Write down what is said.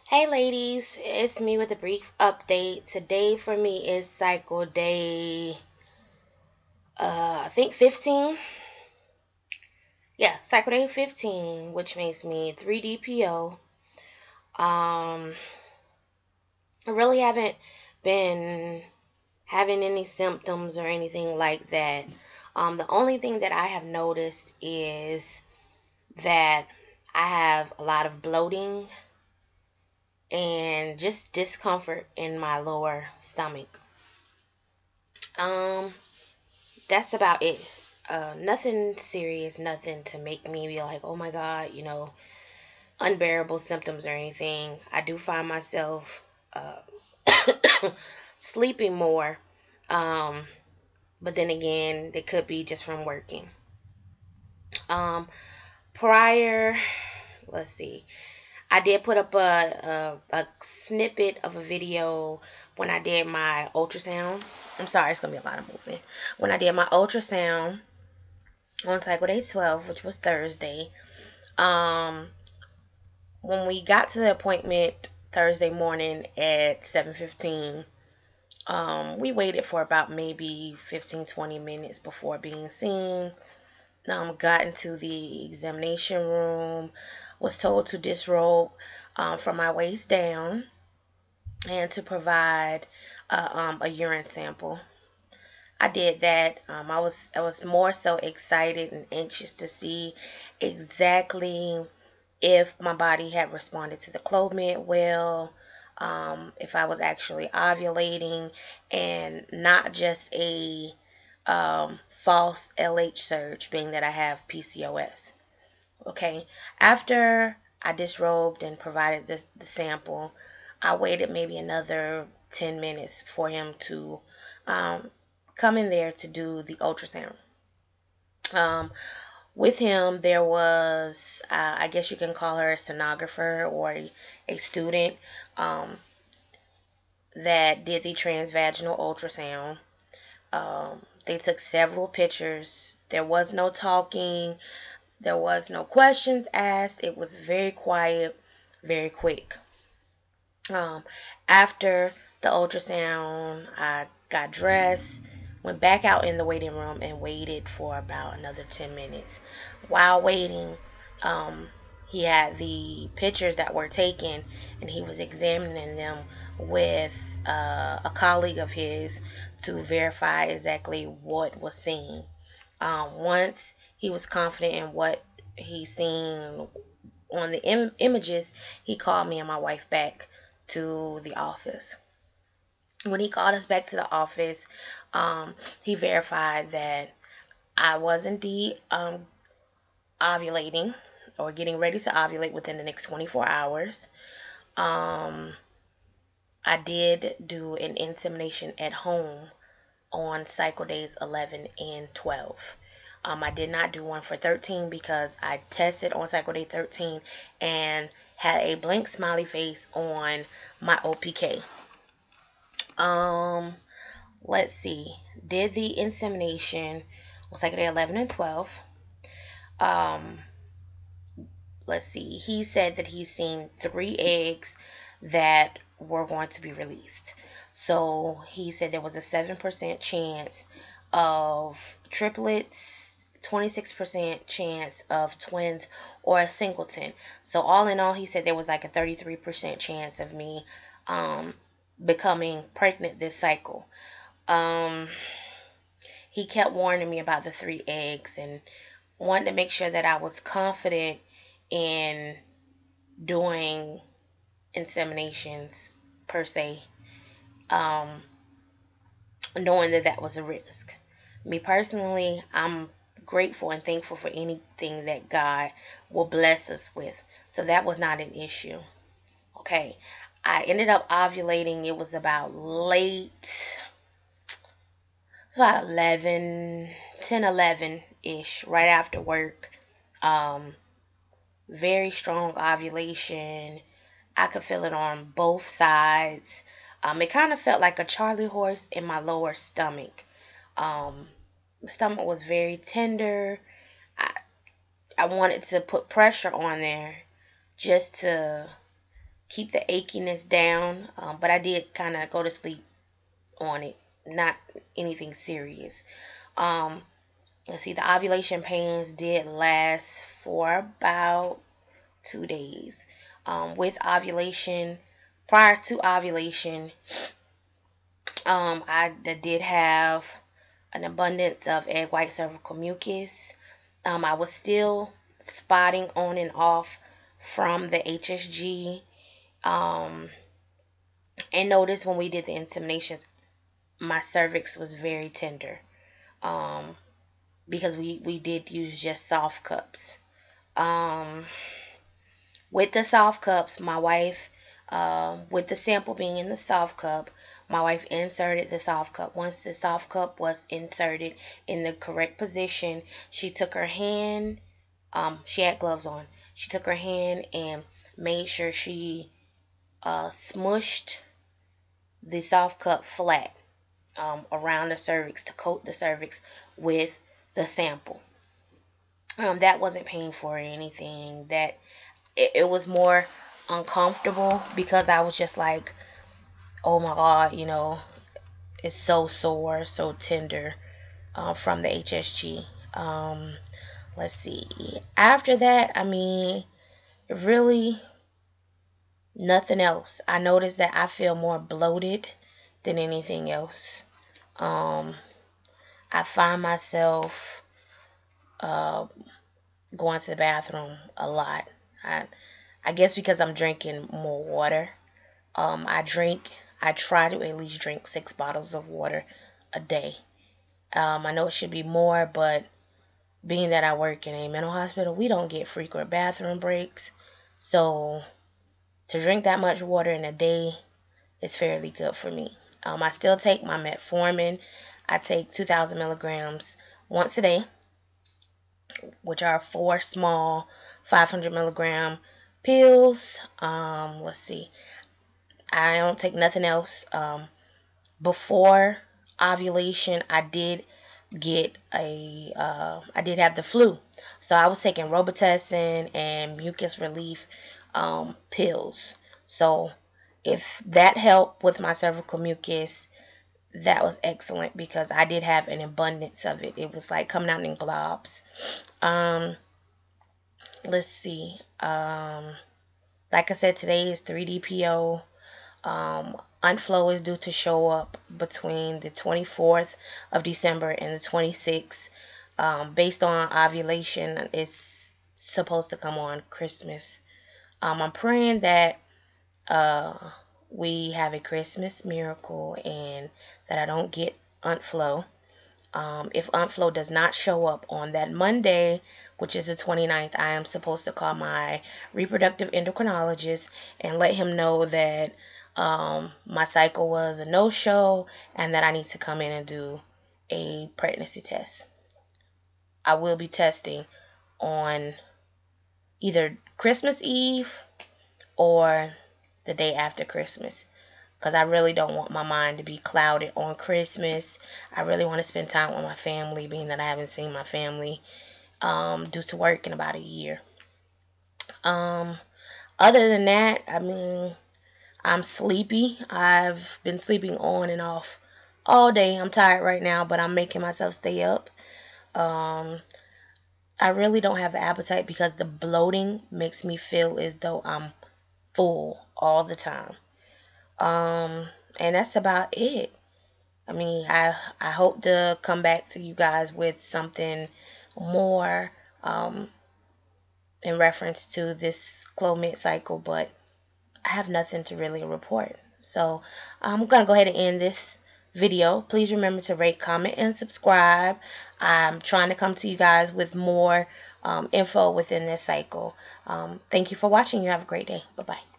Hey ladies, it's me with a brief update. Today for me is cycle day I think 15. Yeah, cycle day 15, which makes me 3DPO. I really haven't been having any symptoms or anything like that. The only thing that I have noticed is that I have a lot of bloating and just discomfort in my lower stomach. Um, that's about it. Nothing serious, nothing to make me be like, oh my God, unbearable symptoms or anything. I do find myself uh, sleeping more, um, but then again, it could be just from working. Um, prior, let's see, I did put up a snippet of a video when I did my ultrasound. I'm sorry, it's gonna be a lot of movement. When I did my ultrasound on cycle day 12, which was Thursday. Um, when we got to the appointment Thursday morning at 7:15, we waited for about maybe 15-20 minutes before being seen. Got into the examination room, was told to disrobe from my waist down and to provide a urine sample. I did that. I was more so excited and anxious to see exactly if my body had responded to the Clomid well, if I was actually ovulating, and not just a false LH surge, being that I have PCOS. Okay, after I disrobed and provided the sample, I waited maybe another 10 minutes for him to um, come in there to do the ultrasound. Um, with him, there was, I guess you can call her a sonographer or a student that did the transvaginal ultrasound. They took several pictures. There was no talking, there was no questions asked. It was very quiet, very quick. Um, After the ultrasound, I got dressed, went back out in the waiting room, and waited for about another 10 minutes. While waiting, he had the pictures that were taken, and he was examining them with a colleague of his to verify exactly what was seen. Once he was confident in what he seen on the images, he called me and my wife back to the office. When he called us back to the office, he verified that I was indeed ovulating or getting ready to ovulate within the next 24 hours. Um, I did do an insemination at home on cycle days 11 and 12. I did not do one for 13 because I tested on cycle day 13 and had a blank smiley face on my OPK. Um, let's see. Did the insemination on cycle day 11 and 12. Um, let's see. He said that he's seen 3 eggs that were going to be released. So he said there was a 7% chance of triplets, 26% chance of twins, or a singleton. So all in all, he said there was like a 33% chance of me becoming pregnant this cycle. Um, he kept warning me about the 3 eggs and wanted to make sure that I was confident in doing inseminations per se, um, knowing that that was a risk. Me personally, I'm grateful and thankful for anything that God will bless us with. So that was not an issue. Okay. I ended up ovulating. It was about late. It's about 11, 10, 11-ish, right after work. Um, Very strong ovulation. I could feel it on both sides. It kind of felt like a Charlie horse in my lower stomach. The stomach was very tender. I, I wanted to put pressure on there just to keep the achiness down, but I did kind of go to sleep on it, not anything serious. Um, let's see, the ovulation pains did last for about 2 days. With ovulation, prior to ovulation, I did have an abundance of egg white cervical mucus. I was still spotting on and off from the HSG. And notice when we did the inseminations, my cervix was very tender. Um, because we did use just soft cups. Um, with the soft cups, my wife, with the sample being in the soft cup, my wife inserted the soft cup. Once the soft cup was inserted in the correct position, she took her hand, she had gloves on. She took her hand and made sure she smushed the soft cup flat around the cervix to coat the cervix with the sample. That wasn't painful or anything. That it was more uncomfortable because I was just like, oh my God, it's so sore, so tender from the HSG. Let's see. After that, I mean, really nothing else. I noticed that I feel more bloated than anything else. I find myself uh, going to the bathroom a lot. I guess because I'm drinking more water. I try to at least drink 6 bottles of water a day. I know it should be more, but being that I work in a mental hospital, we don't get frequent bathroom breaks. So to drink that much water in a day is fairly good for me. I still take my metformin. I take 2,000 milligrams once a day, which are 4 small 500 milligram pills. Let's see. I don't take nothing else. Before ovulation, I did I did have the flu. So I was taking Robitussin and mucus relief pills. So if that helped with my cervical mucus, that was excellent because I did have an abundance of it. It was like coming out in globs. Let's see. Like I said, today is 3DPO. Unflow is due to show up between the 24th of December and the 26th. Based on ovulation, it's supposed to come on Christmas. I'm praying that we have a Christmas miracle and that I don't get Unflow. If Unflow does not show up on that Monday, which is the 29th, I am supposed to call my reproductive endocrinologist and let him know that my cycle was a no-show and that I need to come in and do a pregnancy test. I will be testing on either Christmas Eve or the day after Christmas, because I really don't want my mind to be clouded on Christmas. I really want to spend time with my family, being that I haven't seen my family due to work in about a year. Other than that, I mean, I'm sleepy. I've been sleeping on and off all day. I'm tired right now, but I'm making myself stay up. I really don't have an appetite because the bloating makes me feel as though I'm full all the time. And that's about it. I mean, I hope to come back to you guys with something more in reference to this Clomid cycle, but I have nothing to really report. So I'm going to go ahead and end this video. Please remember to rate, comment, and subscribe. I'm trying to come to you guys with more info within this cycle. Thank you for watching. You have a great day. Bye-bye.